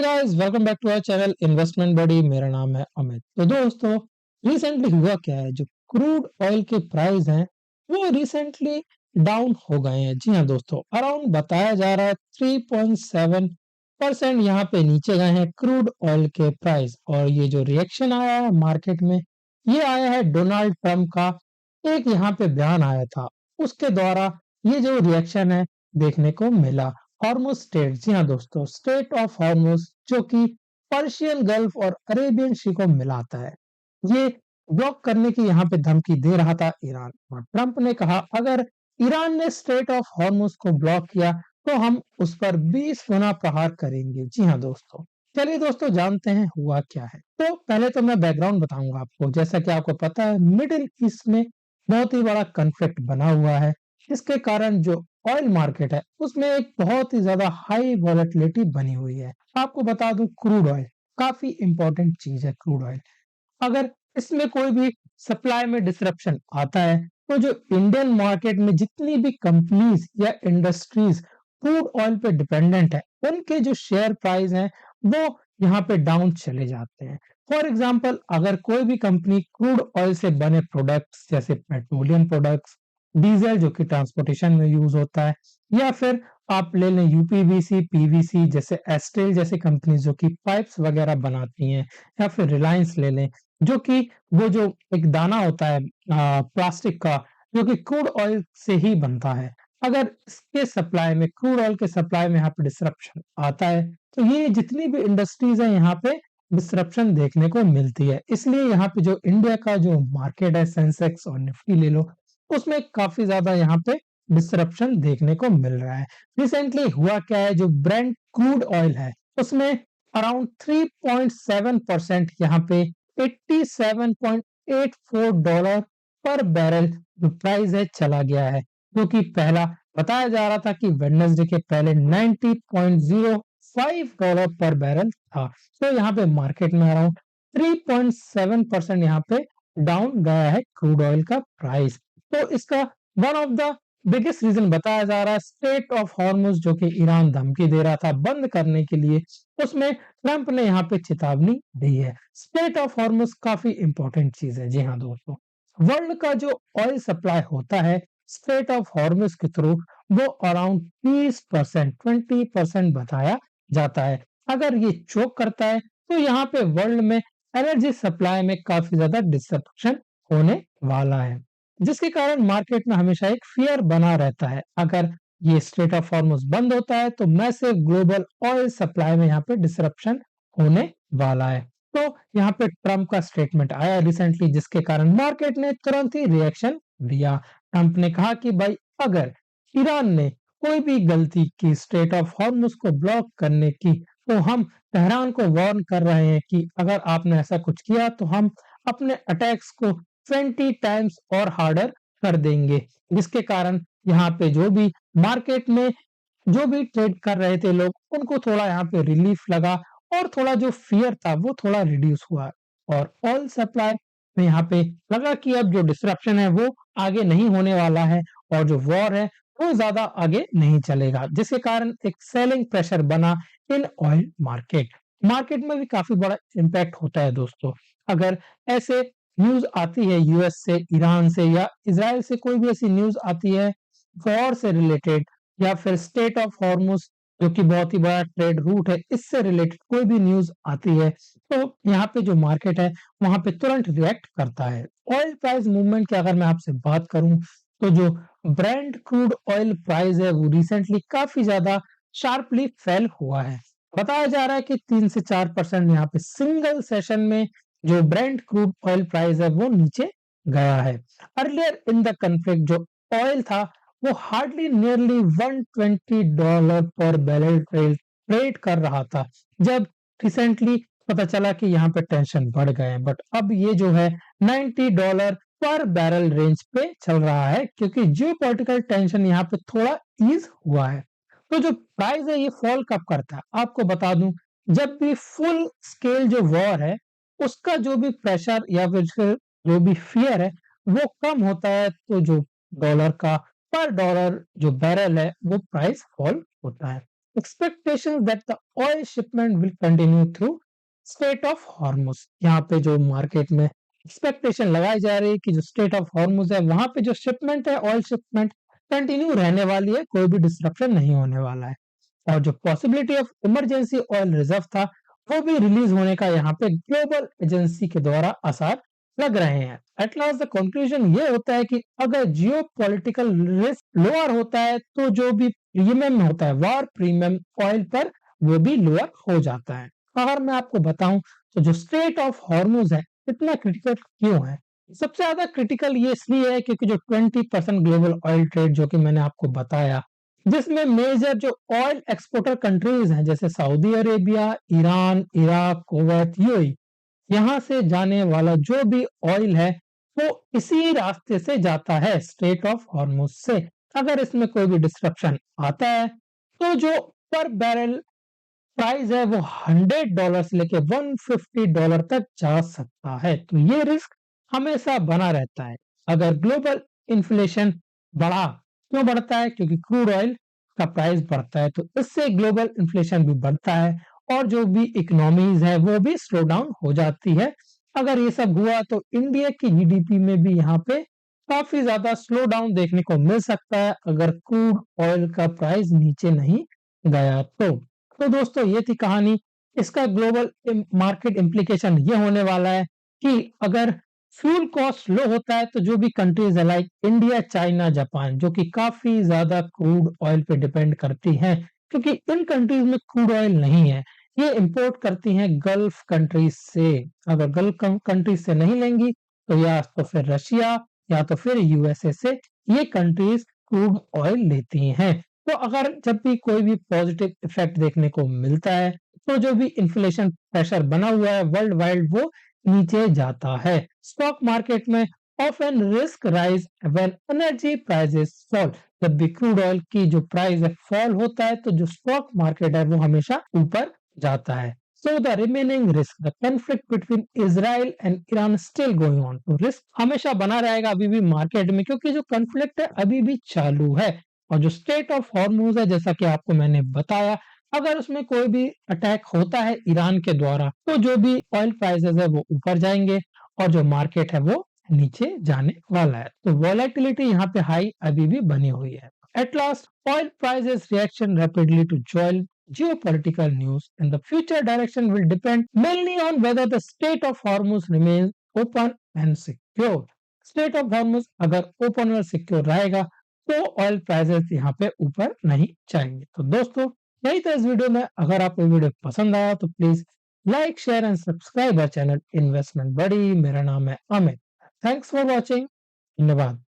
Guys welcome back to our channel investment buddy. मेरा नाम है अमित। तो दोस्तों, रिसेंटली हुआ क्या है, जो क्रूड ऑयल के प्राइस हैं वो रिसेंटली डाउन हो गए हैं। जी हाँ दोस्तों, अराउंड बताया जा रहा है 3.7% यहाँ पे नीचे गए हैं क्रूड ऑयल के प्राइस। और ये जो रिएक्शन आया है मार्केट में, ये आया है डोनाल्ड ट्रंप का एक यहाँ पे बयान आया था, उसके द्वारा ये जो रिएक्शन है देखने को मिला। हॉर्मुज स्टेट, जी हाँ दोस्तों, स्टेट ऑफ हॉर्मुज जो कि पर्शियन गल्फ और अरेबियन सी को मिलाता है, ये ब्लॉक करने की यहाँ पे धमकी दे रहा था ईरान। और ट्रंप ने कहा अगर ईरान ने स्टेट ऑफ हॉर्मुज को ब्लॉक किया तो हम उस पर 20 गुना प्रहार करेंगे। जी हाँ दोस्तों, चलिए दोस्तों जानते हैं हुआ क्या है। तो पहले तो मैं बैकग्राउंड बताऊंगा आपको। जैसा कि आपको पता है, मिडिल ईस्ट में बहुत ही बड़ा कॉन्फ्लिक्ट बना हुआ है, इसके कारण जो ऑयल मार्केट है उसमें एक बहुत ही ज्यादा हाई वॉलेटिलिटी बनी हुई है। आपको बता दूं, क्रूड ऑयल काफी इंपॉर्टेंट चीज है। क्रूड ऑयल अगर इसमें कोई भी सप्लाई में डिसरप्शन आता है तो जो इंडियन मार्केट में जितनी भी कंपनीज या इंडस्ट्रीज क्रूड ऑयल पे डिपेंडेंट है, उनके जो शेयर प्राइस हैं वो यहाँ पे डाउन चले जाते हैं। फॉर एग्जांपल, अगर कोई भी कंपनी क्रूड ऑयल से बने प्रोडक्ट्स जैसे पेट्रोलियम प्रोडक्ट्स, डीजल जो कि ट्रांसपोर्टेशन में यूज होता है, या फिर आप ले लें यूपीवीसी, पीवीसी जैसे एस्टेल जैसी कंपनी जो कि पाइप्स वगैरह बनाती हैं, या फिर रिलायंस ले लें जो कि वो जो एक दाना होता है प्लास्टिक का, जो कि क्रूड ऑयल से ही बनता है। अगर इसके सप्लाई में, क्रूड ऑयल के सप्लाई में यहाँ पे डिसरप्शन आता है तो ये जितनी भी इंडस्ट्रीज है यहाँ पे डिसरप्शन देखने को मिलती है। इसलिए यहाँ पे जो इंडिया का जो मार्केट है, सेंसेक्स और निफ्टी ले लो, उसमें काफी ज्यादा यहाँ पे डिसरप्शन देखने को मिल रहा है। रिसेंटली हुआ क्या है, जो ब्रेंट क्रूड ऑयल है उसमें अराउंड 3.7% यहाँ पे $87.84 पर बैरल जो प्राइस है चला गया है, जो कि पहला बताया जा रहा था कि वेडनेसडे के पहले $90.05 पर बैरल था। तो यहाँ पे मार्केट में अराउंड 3.7% यहाँ पे डाउन गया है क्रूड ऑयल का प्राइस। तो इसका one of the biggest reason बताया जा रहा है स्ट्रेट ऑफ हॉर्मुज, जो कि ईरान धमकी दे रहा था बंद करने के लिए, उसमें ट्रंप ने यहाँ पे चेतावनी दी है। स्ट्रेट ऑफ हॉर्मुज काफी इंपॉर्टेंट चीज है। जी हाँ दोस्तों, वर्ल्ड का जो ऑयल सप्लाई होता है स्ट्रेट ऑफ हॉर्मुज के थ्रू, वो अराउंड 20% बताया जाता है। अगर ये चोक करता है तो यहाँ पे वर्ल्ड में एनर्जी सप्लाई में काफी ज्यादा डिस्ट्रप्शन होने वाला है, जिसके कारण मार्केट में हमेशा एक फियर बना रहता है। अगर ये स्ट्रेट ऑफ हॉर्मुज बंद होता है तो मैसिव ग्लोबल ऑयल सप्लाई में यहाँ पे डिसरप्शन होने वाला है। तो यहाँ पे ट्रंप का स्टेटमेंट आया रिसेंटली, जिसके कारण मार्केट ने तुरंत ही रिएक्शन दिया। ट्रंप ने कहा कि भाई, अगर ईरान ने कोई भी गलती की स्ट्रेट ऑफ हॉर्मुज को ब्लॉक करने की, तो हम तेहरान को वार्न कर रहे हैं कि अगर आपने ऐसा कुछ किया तो हम अपने अटैक्स को 20 टाइम्स और हार्डर कर देंगे। जिसके कारण यहाँ पे जो भी मार्केट में जो भी ट्रेड कर रहे थे लोग, उनको थोड़ा यहाँ पे रिलीफ लगा और थोड़ा जो फियर था वो थोड़ा रिड्यूस हुआ। और ऑयल सप्लाई में यहाँ पे लगा कि अब जो डिस्ट्रप्शन है वो आगे नहीं होने वाला है, और जो वॉर है वो ज्यादा आगे नहीं चलेगा, जिसके कारण एक सेलिंग प्रेशर बना इन ऑयल मार्केट। मार्केट में भी काफी बड़ा इम्पैक्ट होता है दोस्तों। अगर ऐसे न्यूज आती है यूएस से, ईरान से या इजराइल से, कोई भी ऐसी न्यूज आती है वॉर से रिलेटेड, या फिर स्टेट ऑफ हॉर्मुज जो कि बहुत ही बड़ा ट्रेड रूट है, इससे रिलेटेड कोई भी न्यूज आती है, तो यहाँ पे जो मार्केट है वहां पे तुरंत रिएक्ट करता है। ऑयल प्राइस मूवमेंट की अगर मैं आपसे बात करूं, तो जो ब्रेंट क्रूड ऑयल प्राइस है वो रिसेंटली काफी ज्यादा शार्पली फेल हुआ है। बताया जा रहा है कि 3 से 4% यहाँ पे सिंगल सेशन में जो ब्रेंट क्रूड ऑयल प्राइस है वो नीचे गया है। अर्लियर इन द कन्फ्लिक्ट जो ऑयल था वो हार्डली नियरली $120 पर बैरल ट्रेड कर रहा था, जब रिसेंटली पता चला कि यहाँ पे टेंशन बढ़ गए हैं। बट अब ये जो है $90 पर बैरल रेंज पे चल रहा है, क्योंकि जियो पॉलिटिकल टेंशन यहाँ पे थोड़ा ईज हुआ है। तो जो प्राइस है ये फॉल कब करता है, आपको बता दूं, जब भी फुल स्केल जो वॉर है उसका जो भी प्रेशर या फिर जो भी फियर है वो कम होता है, तो जो डॉलर का पर डॉलर जो बैरल है वो प्राइस फॉल होता है। Expectation that the oil shipment will continue through straight of Hormuz. यहाँ पे जो मार्केट में एक्सपेक्टेशन लगाई जा रही है कि जो स्ट्रेट ऑफ हॉर्मुज है वहां पे जो शिपमेंट है, ऑयल शिपमेंट कंटिन्यू रहने वाली है, कोई भी डिस्ट्रप्शन नहीं होने वाला है। और जो possibility of emergency oil reserve था वो भी रिलीज होने का यहाँ पे ग्लोबल एजेंसी के द्वारा आसार लग रहे हैं। एट लास्ट द कंक्लूजन ये होता है कि अगर जियो पॉलिटिकल रिस्क लोअर होता है तो जो भी प्रीमियम होता है वॉर प्रीमियम ऑयल पर वो भी लोअर हो जाता है। अगर मैं आपको बताऊं तो जो स्ट्रेट ऑफ हॉर्मुज है इतना क्रिटिकल क्यों है? सबसे ज्यादा क्रिटिकल ये इसलिए है क्योंकि जो 20% ग्लोबल ऑयल ट्रेड जो कि मैंने आपको बताया, जिसमें मेजर जो ऑयल एक्सपोर्टर कंट्रीज हैं जैसे Saudi Arabia, Iran, Iraq, Kuwait, UAE, यहाँ से जाने वाला जो भी ऑयल है वो इसी रास्ते से जाता है, स्ट्रेट ऑफ हॉर्मुज से। अगर इसमें कोई भी डिस्ट्रप्शन आता है तो जो पर बैरल प्राइस है वो $100 से लेके $150 तक जा सकता है। तो ये रिस्क हमेशा बना रहता है। अगर ग्लोबल इन्फ्लेशन बढ़ा, क्यों बढ़ता है? क्योंकि क्रूड ऑयल का प्राइस बढ़ता है, तो इससे ग्लोबल इन्फ्लेशन भी बढ़ता है और जो भी इकोनॉमीज है वो भी स्लो डाउन हो जाती है। अगर ये सब हुआ तो इंडिया की जीडीपी में भी यहाँ पे काफी ज्यादा स्लो डाउन देखने को मिल सकता है अगर क्रूड ऑयल का प्राइस नीचे नहीं गया तो। तो दोस्तों ये थी कहानी। इसका ग्लोबल मार्केट इम्प्लीकेशन ये होने वाला है कि अगर फ्यूल कॉस्ट लो होता है तो जो भी कंट्रीज है लाइक इंडिया, चाइना, जापान, जो कि काफी ज्यादा क्रूड ऑयल पे डिपेंड करती हैं, क्योंकि इन कंट्रीज में क्रूड ऑयल नहीं है, ये इंपोर्ट करती हैं गल्फ कंट्रीज से। अगर गल्फ कंट्रीज से नहीं लेंगी तो या तो फिर रशिया या तो फिर यूएसए से ये कंट्रीज क्रूड ऑयल लेती हैं। तो अगर जब भी कोई भी पॉजिटिव इफेक्ट देखने को मिलता है तो जो भी इन्फ्लेशन प्रेशर बना हुआ है वर्ल्ड वाइड वो नीचे जाता है। स्टॉक मार्केट में often risk rise when energy prices fall. जब भी क्रूड ऑयल की जो प्राइस है फॉल होता है तो जो स्टॉक मार्केट है वो हमेशा ऊपर जाता है। So the remaining risk, the conflict between Israel and Iran still going on. तो रिस्क हमेशा बना रहेगा अभी भी मार्केट में, क्योंकि जो कॉन्फ्लिक्ट है अभी भी चालू है। और जो स्टेट ऑफ हॉर्मुज है जैसा कि आपको मैंने बताया, अगर उसमें कोई भी अटैक होता है ईरान के द्वारा तो जो भी ऑयल प्राइसेस है वो ऊपर जाएंगे और जो मार्केट है वो नीचे जाने वाला है। तो वॉलेटिलिटी यहाँ पे हाई अभी भी बनी हुई है। At last, oil prices reaction rapidly to geopolitical news, and the future direction will depend mainly on whether the Strait of Hormuz remains open and secure. Strait of Hormuz अगर open और secure रहेगा तो oil prices यहाँ पे ऊपर नहीं जाएंगे। तो दोस्तों यही था इस वीडियो में। अगर आपको वीडियो पसंद आया तो please like, share and subscribe our channel investment बड़ी। मेरा नाम है अमित। Thanks for watching. धन्यवाद।